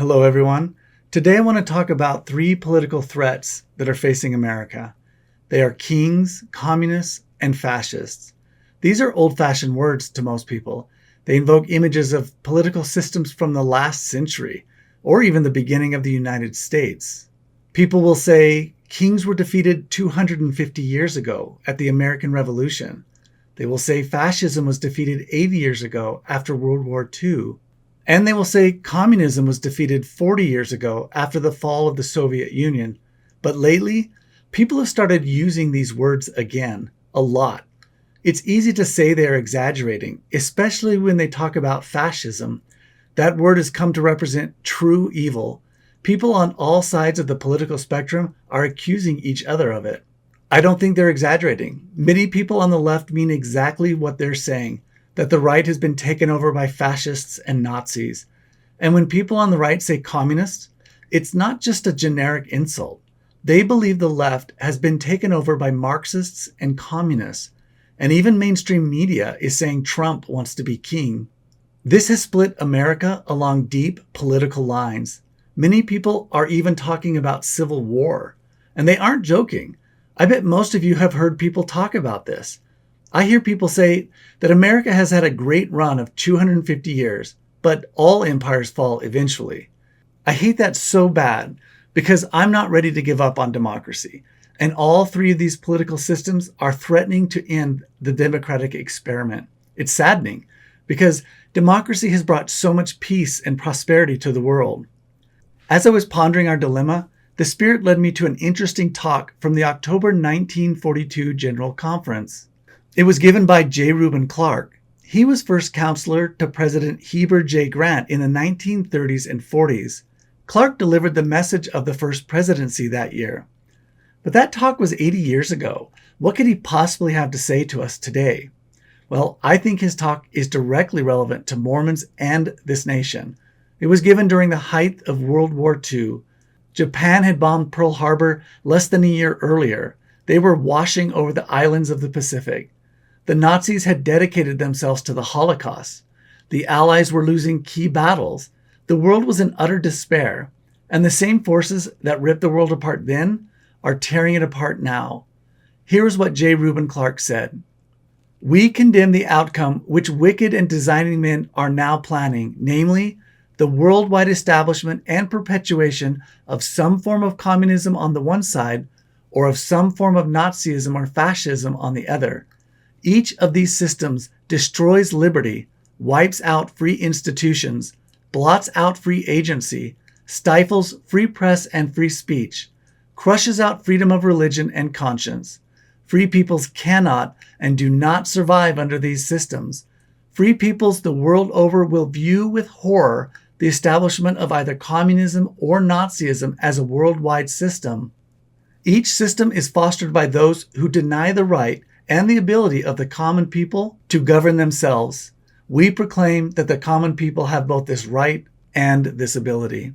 Hello, everyone. Today I want to talk about three political threats that are facing America. They are kings, communists, and fascists. These are old-fashioned words to most people. They invoke images of political systems from the last century, or even the beginning of the United States. People will say kings were defeated 250 years ago at the American Revolution. They will say fascism was defeated 80 years ago after World War II. And they will say communism was defeated 40 years ago after the fall of the Soviet Union. But lately, people have started using these words again, a lot. It's easy to say they are exaggerating, especially when they talk about fascism. That word has come to represent true evil. People on all sides of the political spectrum are accusing each other of it. I don't think they're exaggerating. Many people on the left mean exactly what they're saying, that the right has been taken over by fascists and Nazis. And when people on the right say communist, it's not just a generic insult. They believe the left has been taken over by Marxists and communists. And even mainstream media is saying Trump wants to be king. This has split America along deep political lines. Many people are even talking about civil war. And they aren't joking. I bet most of you have heard people talk about this. I hear people say that America has had a great run of 250 years, but all empires fall eventually. I hate that so bad because I'm not ready to give up on democracy. And all three of these political systems are threatening to end the democratic experiment. It's saddening because democracy has brought so much peace and prosperity to the world. As I was pondering our dilemma, the Spirit led me to an interesting talk from the October 1942 General Conference. It was given by Reuban Clark. He was first counselor to President Heber J. Grant in the 1930s and 40s. Clark delivered the message of the first presidency that year. But that talk was 80 years ago. What could he possibly have to say to us today? Well, I think his talk is directly relevant to Mormons and this nation. It was given during the height of World War II. Japan had bombed Pearl Harbor less than a year earlier. They were washing over the islands of the Pacific. The Nazis had dedicated themselves to the Holocaust. The Allies were losing key battles. The world was in utter despair. And the same forces that ripped the world apart then are tearing it apart now. Here's what Reuban Clark said. "We condemn the outcome which wicked and designing men are now planning, namely, the worldwide establishment and perpetuation of some form of communism on the one side, or of some form of Nazism or fascism on the other. Each of these systems destroys liberty, wipes out free institutions, blots out free agency, stifles free press and free speech, crushes out freedom of religion and conscience. Free peoples cannot and do not survive under these systems. Free peoples the world over will view with horror the establishment of either communism or Nazism as a worldwide system. Each system is fostered by those who deny the right and the ability of the common people to govern themselves. We proclaim that the common people have both this right and this ability.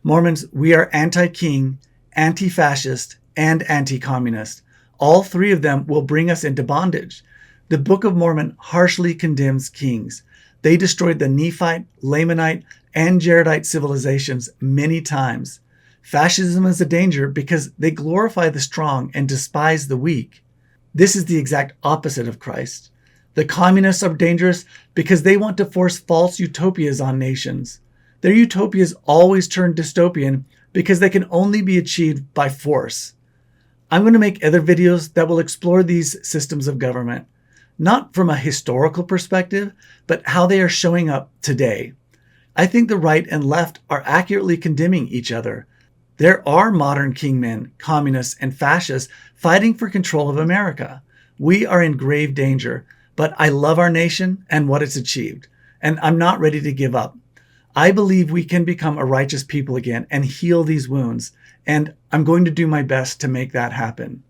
Mormons, we are anti-king, anti-fascist, and anti-communist. All three of them will bring us into bondage. The Book of Mormon harshly condemns kings. They destroyed the Nephite, Lamanite, and Jaredite civilizations many times. Fascism is a danger because they glorify the strong and despise the weak. This is the exact opposite of Christ. The communists are dangerous because they want to force false utopias on nations. Their utopias always turn dystopian because they can only be achieved by force. I'm going to make other videos that will explore these systems of government, not from a historical perspective, but how they are showing up today. I think the right and left are accurately condemning each other. There are modern kingmen, communists, and fascists fighting for control of America. We are in grave danger, but I love our nation and what it's achieved, and I'm not ready to give up. I believe we can become a righteous people again and heal these wounds, and I'm going to do my best to make that happen.